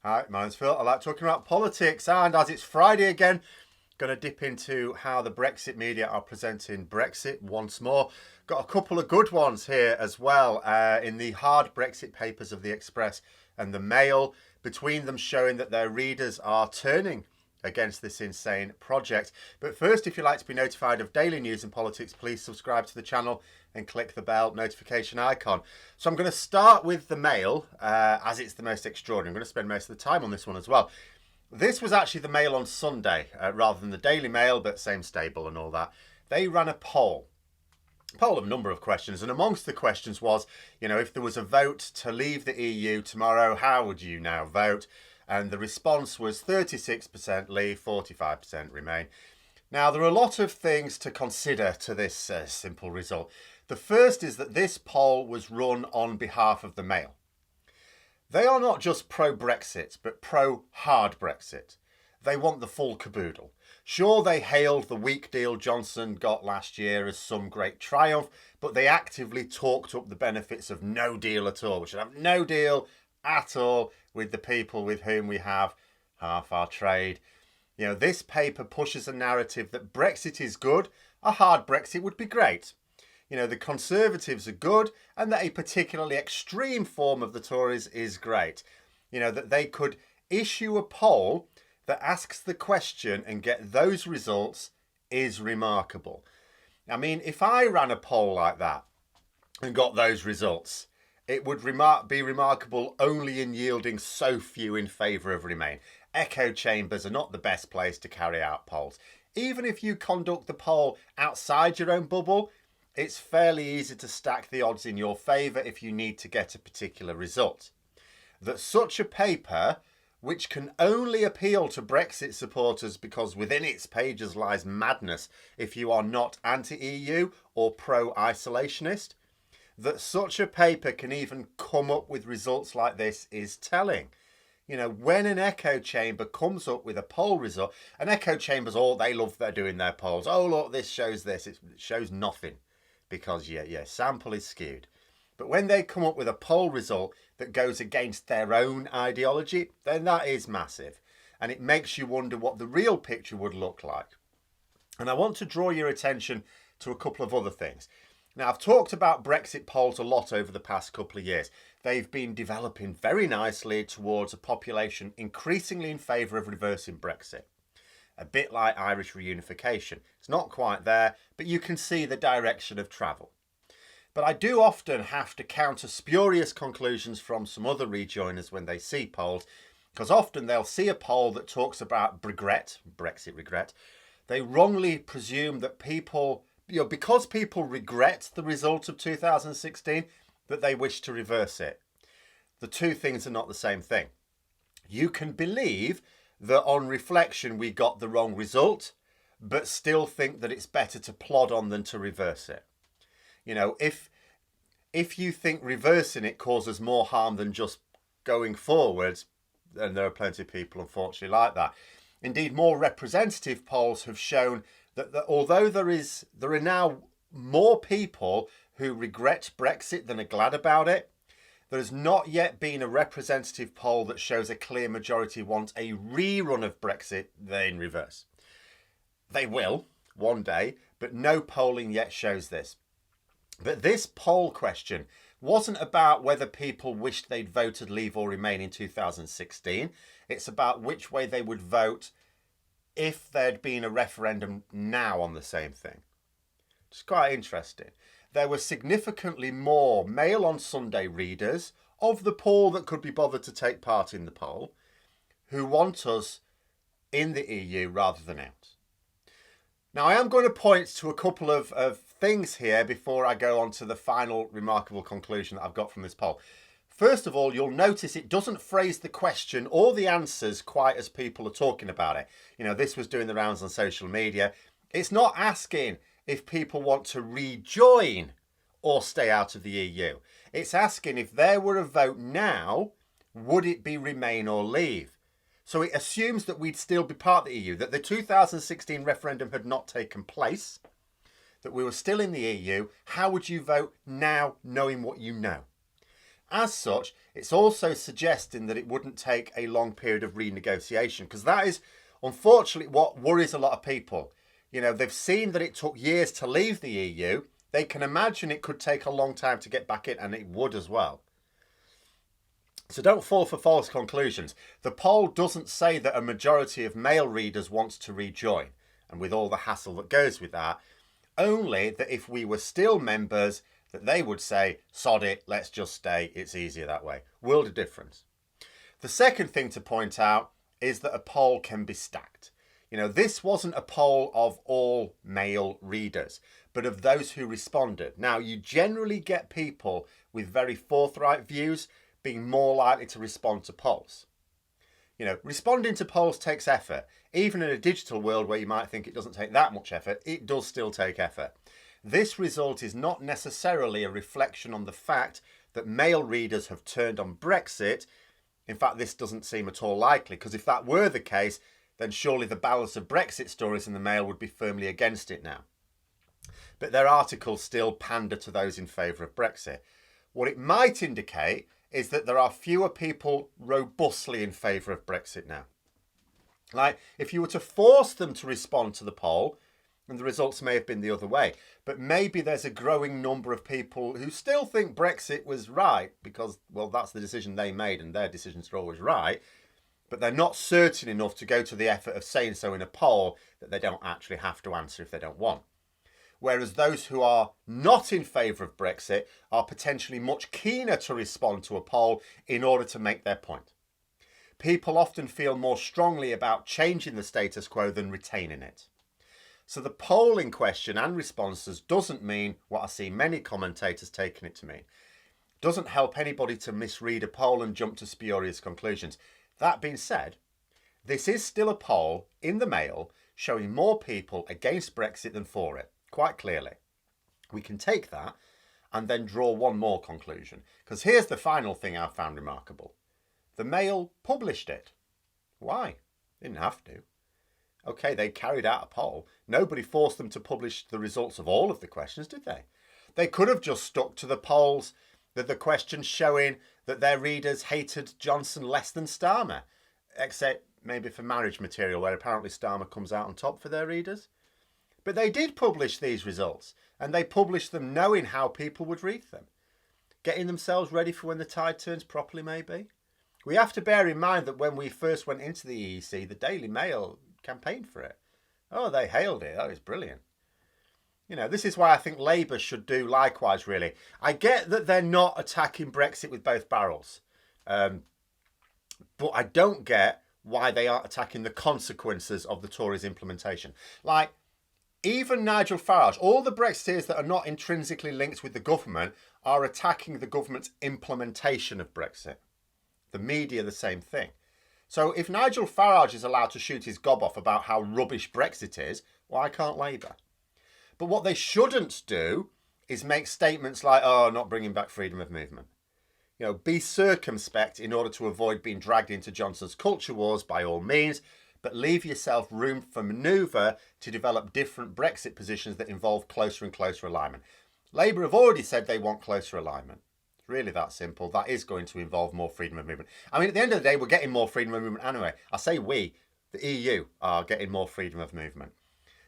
Hi, my name's Phil. I like talking about politics, and as it's Friday again, going to dip into how the Brexit media are presenting Brexit once more. Got a couple of good ones here as well in the hard Brexit papers of the Express and the Mail, between them showing that their readers are turning against this insane project. But first, if you'd like to be notified of daily news and politics, please subscribe to the channel and click the bell notification icon. So I'm going to start with the Mail, as it's the most extraordinary. I'm going to spend most of the time on this one as well. This was actually the Mail on Sunday, rather than the Daily Mail, but same stable and all that. They ran a poll of a number of questions, and amongst the questions was, if there was a vote to leave the EU tomorrow, how would you now vote? And the response was 36% leave, 45% remain. Now, there are a lot of things to consider to this simple result. The first is that this poll was run on behalf of the Mail. They are not just pro-Brexit, but pro-hard Brexit. They want the full caboodle. Sure, they hailed the weak deal Johnson got last year as some great triumph, but they actively talked up the benefits of no deal at all. We should have no deal at all with the people with whom we have half our trade. This paper pushes a narrative that Brexit is good, a hard Brexit would be great. The Conservatives are good, and that a particularly extreme form of the Tories is great. That they could issue a poll that asks the question and get those results is remarkable. I mean, if I ran a poll like that and got those results, it would be remarkable only in yielding so few in favour of Remain. Echo chambers are not the best place to carry out polls. Even if you conduct the poll outside your own bubble, it's fairly easy to stack the odds in your favour if you need to get a particular result. That such a paper, which can only appeal to Brexit supporters because within its pages lies madness if you are not anti-EU or pro-isolationist, that such a paper can even come up with results like this is telling. When an echo chamber comes up with a poll result, and echo chambers, they love they're doing their polls. Oh, look, this shows this. It shows nothing because, sample is skewed. But when they come up with a poll result that goes against their own ideology, then that is massive. And it makes you wonder what the real picture would look like. And I want to draw your attention to a couple of other things. Now, I've talked about Brexit polls a lot over the past couple of years. They've been developing very nicely towards a population increasingly in favour of reversing Brexit. A bit like Irish reunification. It's not quite there, but you can see the direction of travel. But I do often have to counter spurious conclusions from some other rejoiners when they see polls, because often they'll see a poll that talks about Brexit regret. They wrongly presume that people, because people regret the result of 2016, that they wish to reverse it. The two things are not the same thing. You can believe that on reflection we got the wrong result, but still think that it's better to plod on than to reverse it. If you think reversing it causes more harm than just going forwards, then there are plenty of people unfortunately like that. Indeed, more representative polls have shown that although there are now more people who regret Brexit than are glad about it, there has not yet been a representative poll that shows a clear majority want a rerun of Brexit in reverse. They will one day, but no polling yet shows this. But this poll question wasn't about whether people wished they'd voted Leave or Remain in 2016. It's about which way they would vote if there'd been a referendum now on the same thing. It's quite interesting. There were significantly more Mail on Sunday readers of the poll that could be bothered to take part in the poll who want us in the EU rather than out. Now, I am going to point to a couple of things here before I go on to the final remarkable conclusion that I've got from this poll. First of all, you'll notice it doesn't phrase the question or the answers quite as people are talking about it. This was doing the rounds on social media. It's not asking if people want to rejoin or stay out of the EU. It's asking if there were a vote now, would it be Remain or Leave? So it assumes that we'd still be part of the EU, that the 2016 referendum had not taken place, that we were still in the EU. How would you vote now, knowing what you know? As such, it's also suggesting that it wouldn't take a long period of renegotiation, because that is unfortunately what worries a lot of people. You know, they've seen that it took years to leave the EU. They can imagine it could take a long time to get back in, and it would as well. So don't fall for false conclusions. The poll doesn't say that a majority of male readers wants to rejoin, and with all the hassle that goes with that, only that if we were still members, that they would say, sod it, let's just stay, it's easier that way. World of difference. The second thing to point out is that a poll can be stacked. You know, this wasn't a poll of all male readers, but of those who responded. Now, you generally get people with very forthright views being more likely to respond to polls. You know, responding to polls takes effort. Even in a digital world where you might think it doesn't take that much effort, it does still take effort. This result is not necessarily a reflection on the fact that male readers have turned on Brexit. In fact, this doesn't seem at all likely, because if that were the case, then surely the balance of Brexit stories in the Mail would be firmly against it now. But their articles still pander to those in favour of Brexit. What it might indicate is that there are fewer people robustly in favour of Brexit now. Like, if you were to force them to respond to the poll, and the results may have been the other way, but maybe there's a growing number of people who still think Brexit was right because, well, that's the decision they made and their decisions are always right, but they're not certain enough to go to the effort of saying so in a poll that they don't actually have to answer if they don't want. Whereas those who are not in favour of Brexit are potentially much keener to respond to a poll in order to make their point. People often feel more strongly about changing the status quo than retaining it. So the poll in question and responses doesn't mean what I see many commentators taking it to mean. It doesn't help anybody to misread a poll and jump to spurious conclusions. That being said, this is still a poll in the Mail showing more people against Brexit than for it, quite clearly. We can take that and then draw one more conclusion, because here's the final thing I've found remarkable. The Mail published it. Why? They didn't have to. Okay, they carried out a poll. Nobody forced them to publish the results of all of the questions, did they? They could have just stuck to the polls, the questions showing that their readers hated Johnson less than Starmer, except maybe for marriage material, where apparently Starmer comes out on top for their readers. But they did publish these results, and they published them knowing how people would read them, getting themselves ready for when the tide turns properly, maybe. We have to bear in mind that when we first went into the EEC, the Daily Mail campaigned for it. Oh, they hailed it. That was brilliant. You know, this is why I think Labour should do likewise, really. I get that they're not attacking Brexit with both barrels. But I don't get why they aren't attacking the consequences of the Tories' implementation. Like, even Nigel Farage, all the Brexiteers that are not intrinsically linked with the government are attacking the government's implementation of Brexit. The media, the same thing. So if Nigel Farage is allowed to shoot his gob off about how rubbish Brexit is, why can't Labour? But what they shouldn't do is make statements like, oh, not bringing back freedom of movement. You know, be circumspect in order to avoid being dragged into Johnson's culture wars by all means, but leave yourself room for manoeuvre to develop different Brexit positions that involve closer and closer alignment. Labour have already said they want closer alignment. Really that simple. That is going to involve more freedom of movement. I mean, at the end of the day, we're getting more freedom of movement anyway. I say we, the EU, are getting more freedom of movement.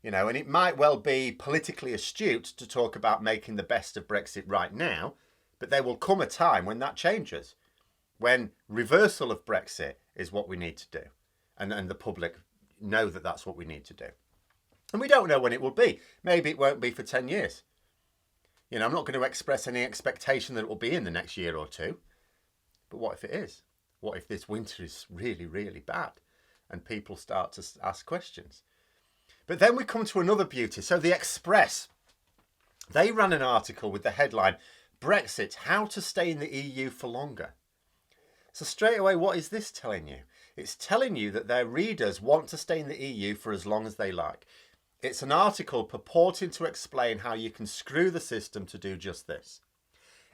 You know, and it might well be politically astute to talk about making the best of Brexit right now, but there will come a time when that changes, when reversal of Brexit is what we need to do. And the public know that that's what we need to do. And we don't know when it will be. Maybe it won't be for 10 years. You know, I'm not going to express any expectation that it will be in the next year or two. But what if it is? What if this winter is really, really bad and people start to ask questions? But then we come to another beauty. So the Express, they ran an article with the headline, Brexit, how to stay in the EU for longer. So straight away, what is this telling you? It's telling you that their readers want to stay in the EU for as long as they like. It's an article purporting to explain how you can screw the system to do just this.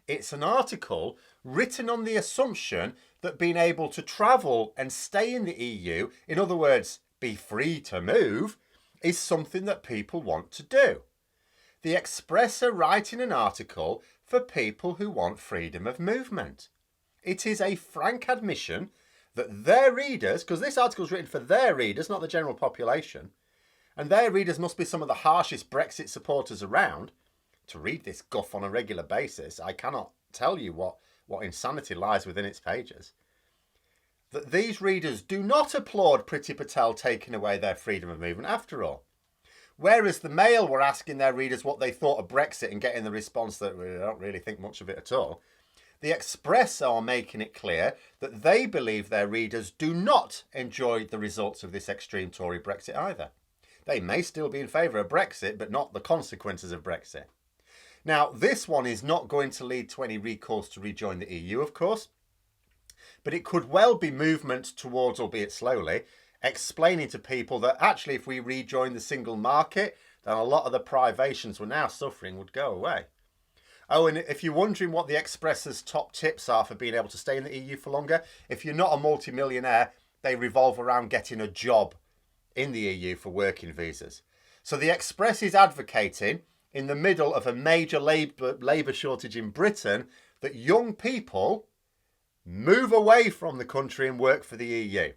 It's an article written on the assumption that being able to travel and stay in the EU, in other words, be free to move, is something that people want to do. The Express are writing an article for people who want freedom of movement. It is a frank admission that their readers, because this article is written for their readers, not the general population, and their readers must be some of the harshest Brexit supporters around. To read this guff on a regular basis, I cannot tell you what insanity lies within its pages. That these readers do not applaud Priti Patel taking away their freedom of movement after all. Whereas the Mail were asking their readers what they thought of Brexit and getting the response that we don't really think much of it at all, the Express are making it clear that they believe their readers do not enjoy the results of this extreme Tory Brexit either. They may still be in favour of Brexit, but not the consequences of Brexit. Now, this one is not going to lead to any recourse to rejoin the EU, of course, but it could well be movement towards, albeit slowly, explaining to people that actually if we rejoin the single market, then a lot of the privations we're now suffering would go away. Oh, and if you're wondering what the Express's top tips are for being able to stay in the EU for longer, if you're not a multimillionaire, they revolve around getting a job in the EU for working visas. So the Express is advocating, in the middle of a major labour shortage in Britain, that young people move away from the country and work for the EU.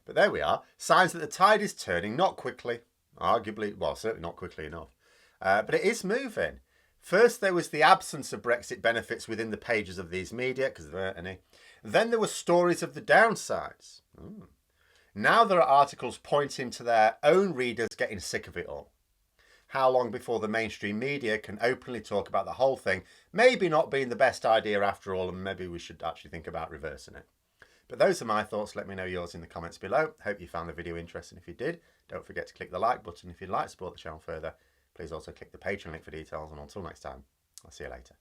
But there we are, signs that the tide is turning, not quickly, arguably, well, certainly not quickly enough, but it is moving. First, there was the absence of Brexit benefits within the pages of these media, because there weren't any. Then there were stories of the downsides. Now there are articles pointing to their own readers getting sick of it all. How long before the mainstream media can openly talk about the whole thing maybe not being the best idea after all, and maybe we should actually think about reversing it. But those are my thoughts. Let me know yours in the comments below. Hope you found the video interesting. If you did, don't forget to click the like button. If you'd like to support the channel further, please also click the Patreon link for details. And until next time, I'll see you later.